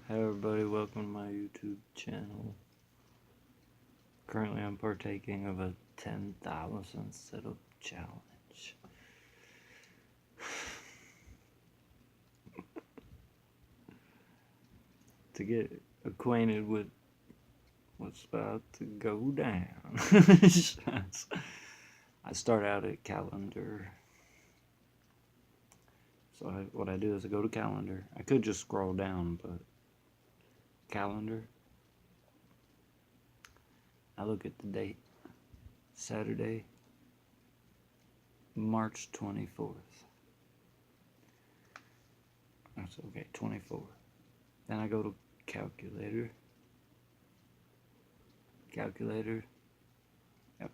Hey everybody, welcome to my YouTube channel. Currently I'm partaking of a 10,000 sit-up challenge. To get acquainted with what's about to go down. I start out at calendar. So what I do is I go to calendar. I could just scroll down, but calendar. I look at the date. Saturday, March 24th. That's okay, 24. Then I go to calculator. Yep.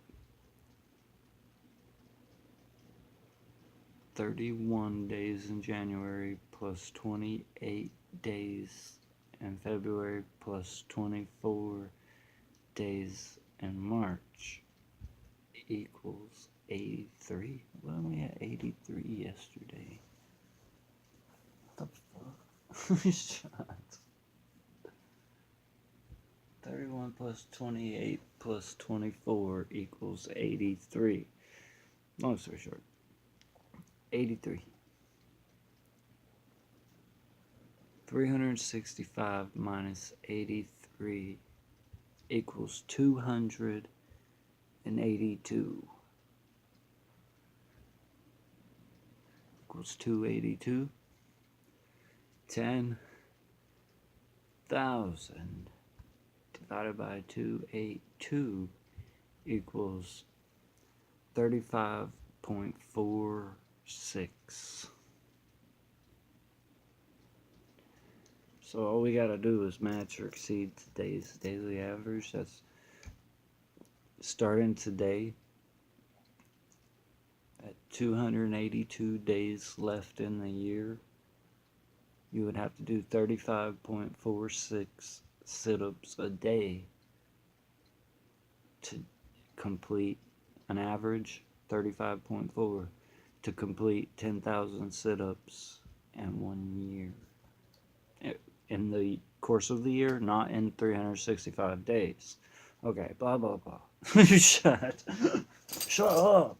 31 days in January plus 28 days in February plus 24 days in March equals 83. Well, we had 83 yesterday. What the fuck? Shut. 31 plus 28 plus 24 equals 83. Long story short, 83. 365 minus 83 equals 282. Equals 282. 10,000 divided by 282 equals 35.46. So all we gotta do is match or exceed today's daily average. That's starting today at 282 days left in the year. You would have to do 35.46 sit-ups a day to complete an average 35.4 to complete 10,000 sit-ups in 1 year. In the course of the year, not in 365 days. Okay, blah blah blah. Shut up.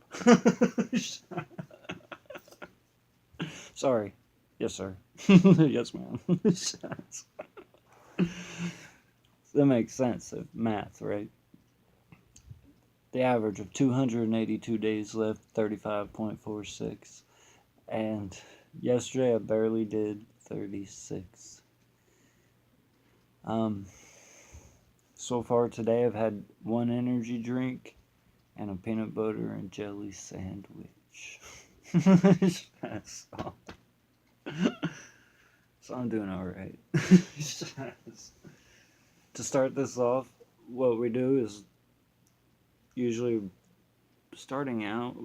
Sorry. Yes, sir. Yes, ma'am. That makes sense of math, right? The average of 282 days left, 35.46. And yesterday I barely did 36. So far today I've had one energy drink and a peanut butter and jelly sandwich. So I'm doing alright. To start this off, what we do is usually starting out,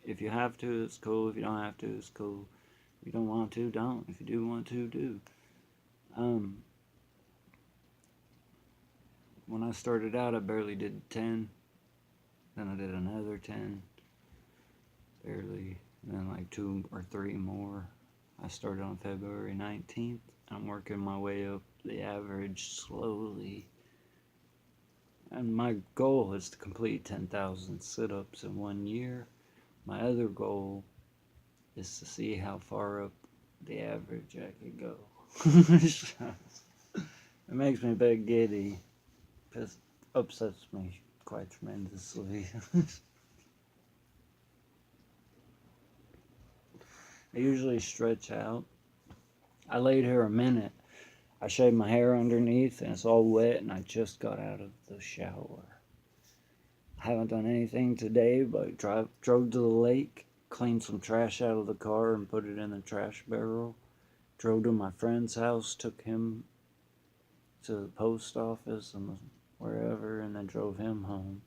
if you have to, it's cool. If you don't have to, it's cool. If you don't want to, don't. If you do want to, do. When I started out, I barely did 10. Then I did another 10. Barely. And then like 2 or 3 more. I started on February 19th. I'm working my way up the average slowly. And my goal is to complete 10,000 sit-ups in 1 year. My other goal is to see how far up the average I could go. It makes me a bit giddy. Because it upsets me quite tremendously. I usually stretch out. I laid here a minute. I shaved my hair underneath and it's all wet and I just got out of the shower. I haven't done anything today but drove to the lake, cleaned some trash out of the car and put it in the trash barrel. Drove to my friend's house, took him to the post office and wherever, and then drove him home.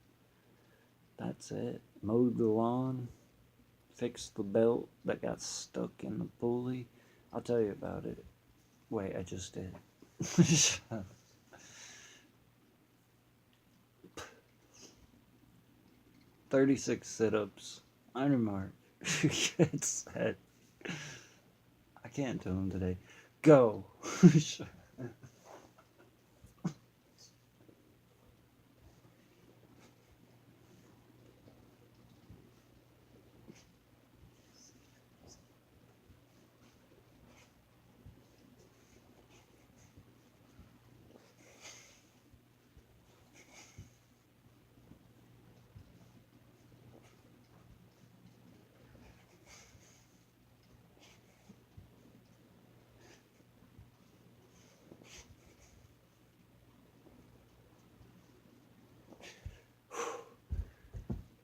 That's it. Mowed the lawn, fixed the belt that got stuck in the pulley. I'll tell you about it. Wait, I just did. 36 sit-ups. Under mark. Get set. I can't do them today. Go.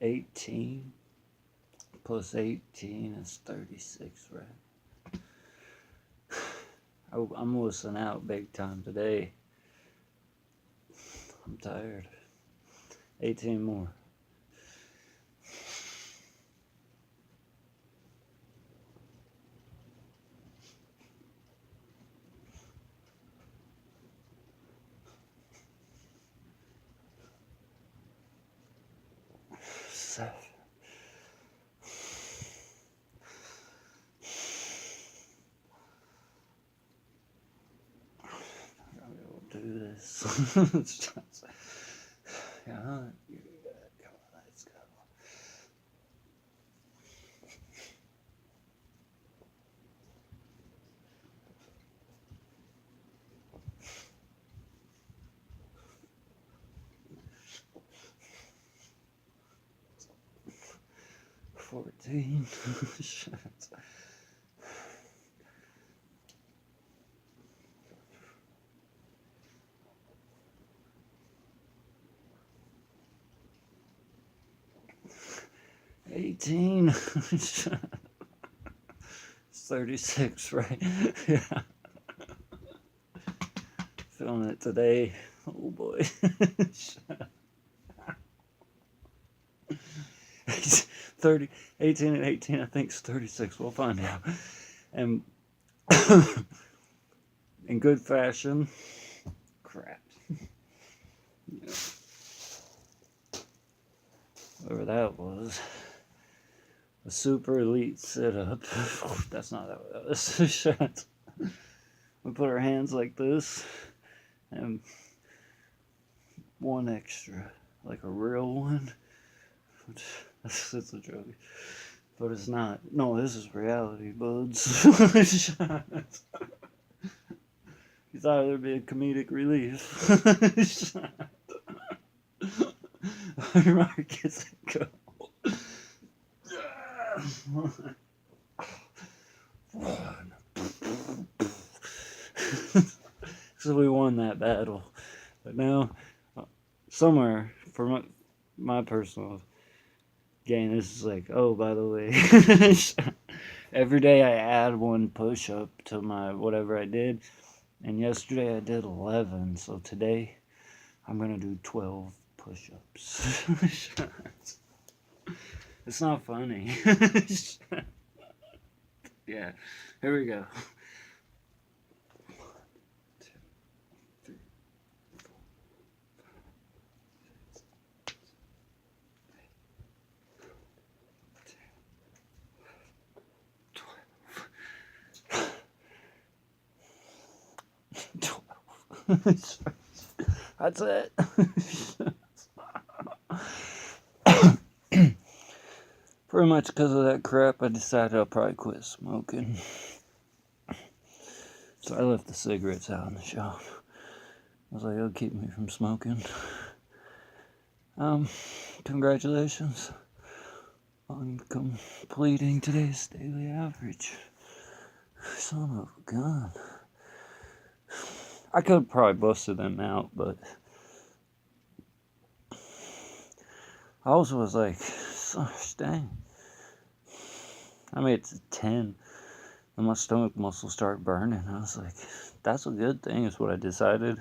18 plus 18 is 36, right? I'm wussing out big time today. I'm tired. 18 more. Seven. Do this. Yeah, come on, let's go. $14. 18. It's 36, right? Yeah. Feeling it today. Oh boy. 30, 18 and 18, I think it's 36. We'll find out. And in good fashion, crap. Yeah. Whatever that was. A super elite sit-up. That's not that that was. We put our hands like this and one extra, like a real one. It's a joke, but it's not. No, this is reality, buds. You thought there'd be a comedic relief. Marcus, go. So we won that battle, but now somewhere for my personal gain, this is like, oh, by the way, every day I add one push-up to my whatever I did, and yesterday I did 11, so today I'm gonna do 12 push-ups. It's not funny. Yeah, here we go. 12. That's it. Pretty much because of that crap, I decided I'll probably quit smoking. So I left the cigarettes out in the shop. I was like, it'll keep me from smoking. Congratulations on completing today's daily average. Son of a gun. I could have probably busted them out, but I also was like, gosh, dang. I made it to 10, and my stomach muscles started burning. I was like, that's a good thing, is what I decided.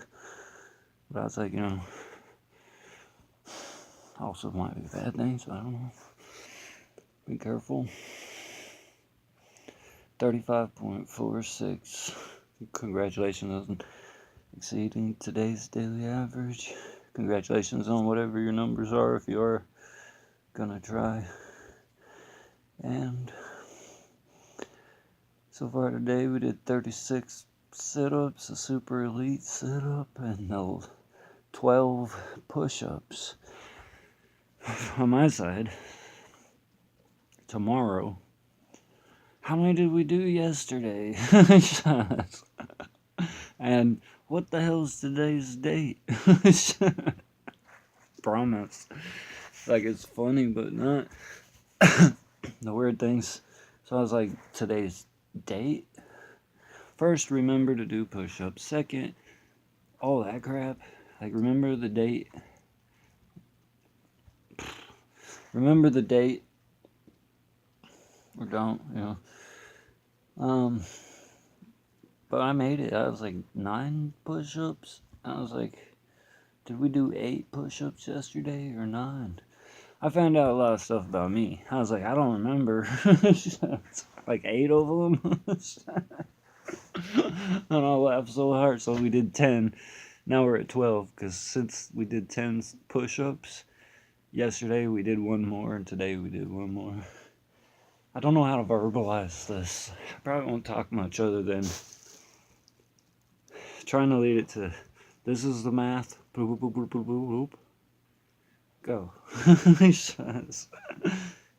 But I was like, also might be bad things, I don't know. Be careful. 35.46. Congratulations on exceeding today's daily average. Congratulations on whatever your numbers are, if you are gonna try. And so far today we did 36 sit-ups, a super elite sit-up, and 12 push-ups. On my side, tomorrow, how many did we do yesterday? And what the hell is today's date? Promise. Like, it's funny, but not. The weird things. So I was like, today's date? First, remember to do push-ups. Second, all that crap. Like, remember the date. remember the date or don't, you know. But I made it. I was like 9 push-ups. I was like, did we do 8 push-ups yesterday or 9? I found out a lot of stuff about me. I was like, I don't remember. Like 8 of them. And I laughed so hard. So we did 10. Now we're at 12 because since we did 10 push-ups yesterday, we did one more, and today we did one more. I don't know how to verbalize this. I probably won't talk much other than trying to lead it to this is the math. Boop, boop, boop, boop, boop, boop. Go.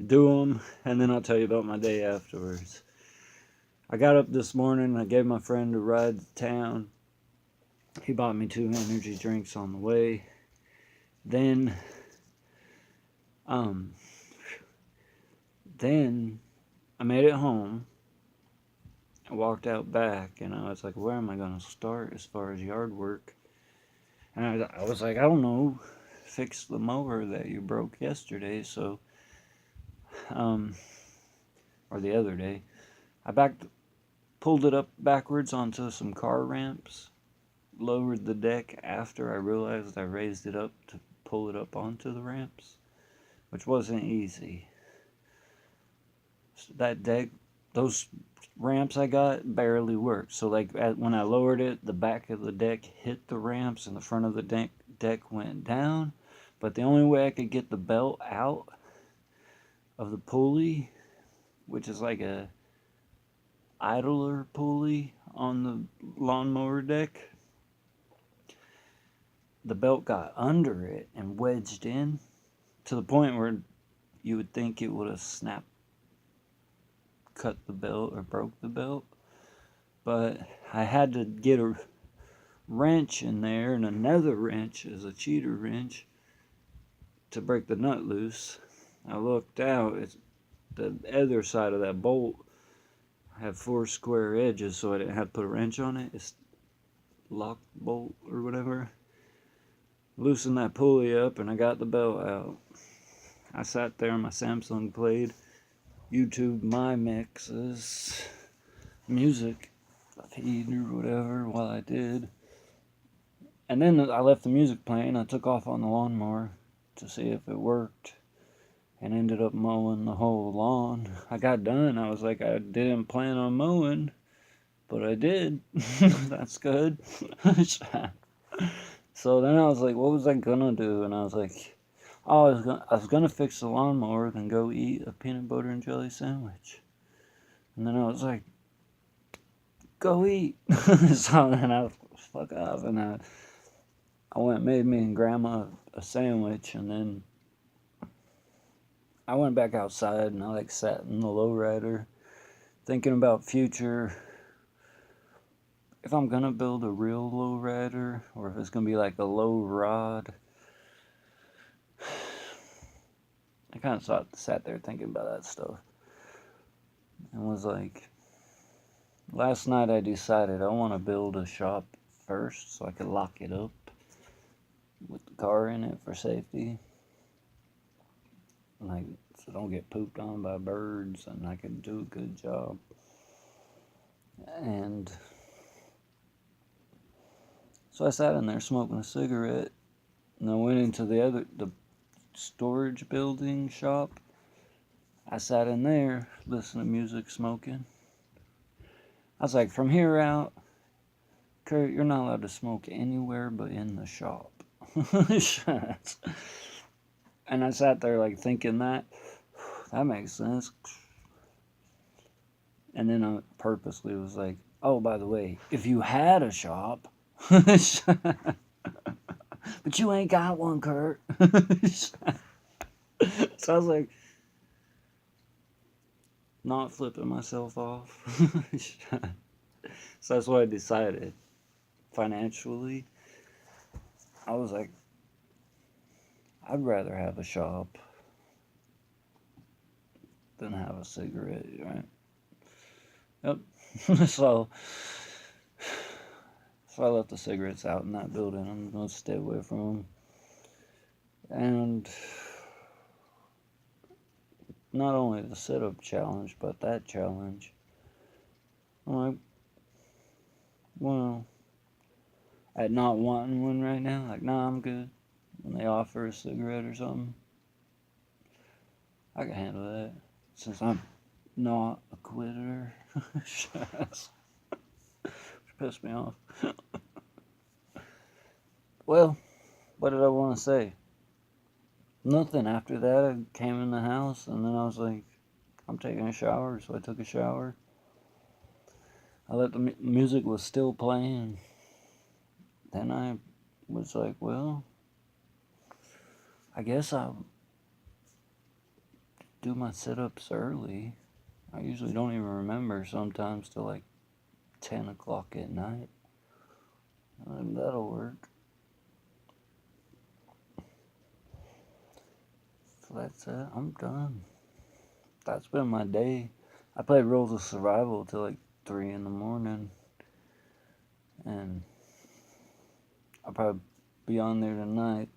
Do them, and then I'll tell you about my day afterwards. I got up this morning. I gave my friend a ride to town. He bought me 2 energy drinks on the way. Then I made it home. I walked out back, and I was like, where am I going to start as far as yard work? And I was like, I don't know, fix the mower that you broke yesterday, so, or the other day. I pulled it up backwards onto some car ramps, lowered the deck after I realized I raised it up to pull it up onto the ramps, which wasn't easy. So that deck, those ramps I got barely worked. So like when I lowered it, the back of the deck hit the ramps and the front of the deck went down. But the only way I could get the belt out of the pulley, which is like a idler pulley on the lawnmower deck, the belt got under it and wedged in to the point where you would think it would have snapped, cut the belt, or broke the belt. But I had to get a wrench in there, and another wrench is a cheater wrench to break the nut loose. I looked out, it's the other side of that bolt had 4 square edges, so I didn't have to put a wrench on it. It's lock bolt or whatever. Loosened that pulley up, and I got the belt out. I sat there on my Samsung, played YouTube my mixes, music feed or whatever while I did. And then I left the music playing. I took off on the lawnmower to see if it worked, and ended up mowing the whole lawn. I got done. I was like, I didn't plan on mowing, but I did. That's good. So then I was like, what was I gonna do? And I was like, oh, I was gonna fix the lawnmower, then go eat a peanut butter and jelly sandwich. And then I was like, go eat. So then I was fuck off, and I went and made me and Grandma a sandwich, and then I went back outside and I like sat in the lowrider thinking about future, if I'm gonna build a real lowrider or if it's gonna be like a low rod. I kind of sat there thinking about that stuff and was like, last night I decided I want to build a shop first so I could lock it up with the car in it for safety, like so don't get pooped on by birds, and I could do a good job. And so I sat in there smoking a cigarette, and I went into the storage building shop. I sat in there listening to music, smoking. I was like, from here out, Kurt, you're not allowed to smoke anywhere but in the shop. And I sat there like thinking that makes sense. And then I purposely was like, oh, by the way, if you had a shop, but you ain't got one, Kurt. So I was like, not flipping myself off. So that's what I decided. Financially, I was like, I'd rather have a shop than have a cigarette, right? Yep. So I left the cigarettes out in that building. I'm going to stay away from them. And not only the sit-up challenge, but that challenge. I'm like, well, at not wanting one right now, like, nah, I'm good. When they offer a cigarette or something, I can handle that. Since I'm not a quitter. Which pissed me off. Well, what did I want to say? Nothing. After that, I came in the house, and then I was like, I'm taking a shower, so I took a shower. I let the music was still playing. Then I was like, well, I guess I'll do my sit-ups early. I usually don't even remember sometimes till like 10 o'clock at night. That'll work. So that's it. I'm done. That's been my day. I played Rules of Survival till like 3 in the morning. And I'll probably be on there tonight.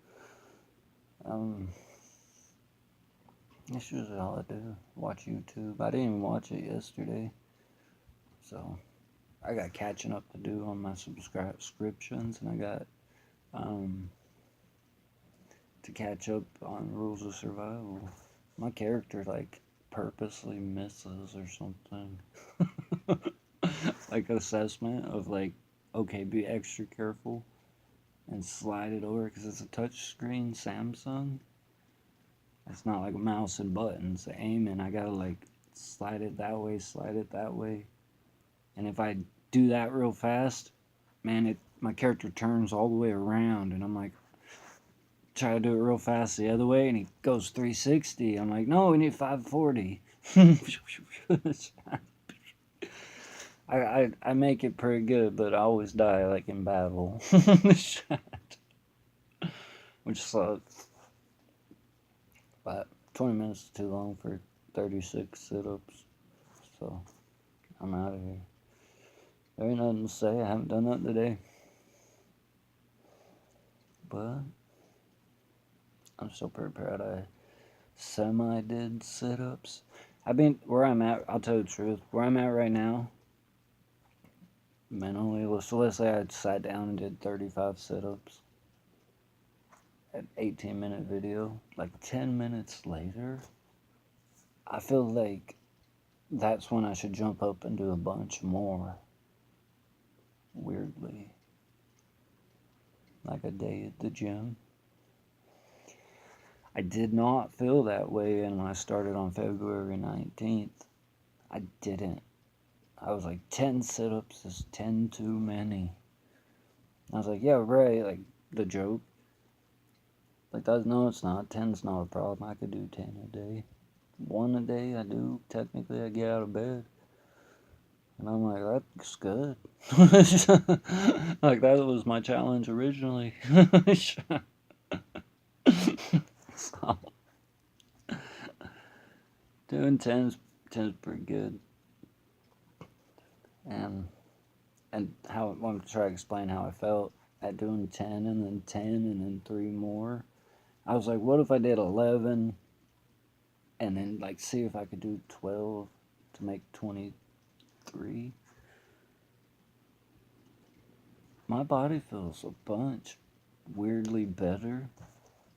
That's usually all I do. Watch YouTube. I didn't even watch it yesterday. So I got catching up to do on my subscriptions, and I got to catch up on Rules of Survival. My character like purposely misses or something. Like assessment of like, okay, be extra careful and slide it over because it's a touchscreen Samsung. It's not like a mouse and buttons. Aiming, I gotta like slide it that way. And if I do that real fast, man, my character turns all the way around, and I'm like, try to do it real fast the other way, and he goes 360. I'm like, no, we need 540. I make it pretty good, but I always die like in battle, which sucks. But 20 minutes is too long for 36 sit-ups, so I'm out of here. There ain't nothing to say. I haven't done nothing today, but I'm still pretty proud I semi-did sit-ups. I've been where I'm at. I'll tell you the truth. Where I'm at right now, mentally, so let's say I sat down and did 35 sit-ups. An 18-minute video. Like 10 minutes later, I feel like that's when I should jump up and do a bunch more. Weirdly, like a day at the gym. I did not feel that way, and when I started on February 19th, I didn't. I was like, 10 sit-ups is 10 too many. I was like, yeah, right, like the joke. Like, no, it's not. 10's not a problem. I could do 10 a day. 1 a day, I do. Technically, I get out of bed. And I'm like, that's good. Like, that was my challenge originally. So, doing 10's pretty good. And how I'm going to try to explain how I felt at doing 10 and then 10 and then 3 more. I was like, what if I did 11 and then like see if I could do 12 to make 23? My body feels a bunch weirdly better.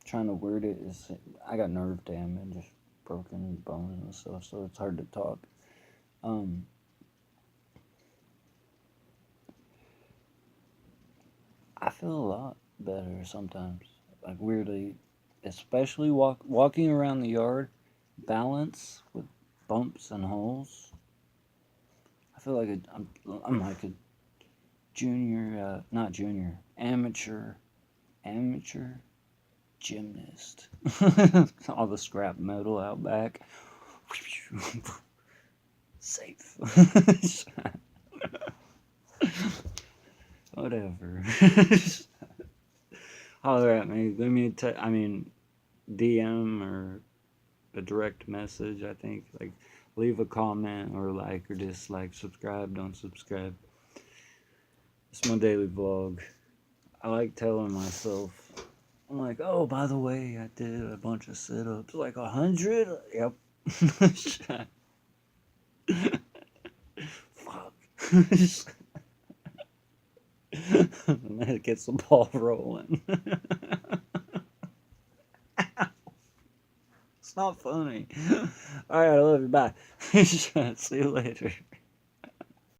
Trying to word it is, I got nerve damage, broken bones and stuff, so it's hard to talk. I feel a lot better sometimes, like weirdly, especially walking around the yard, balance with bumps and holes. I feel like I'm like a junior, not junior, amateur gymnast. All the scrap metal out back. Safe. Whatever. Holler at me. Let me DM or a direct message, I think. Like, leave a comment or like or dislike. Subscribe, don't subscribe. It's my daily vlog. I like telling myself, I'm like, oh, by the way, I did a bunch of sit-ups. Like 100? Yep. Fuck. And that gets the ball rolling. It's not funny. Alright, I love you. Bye. See you later.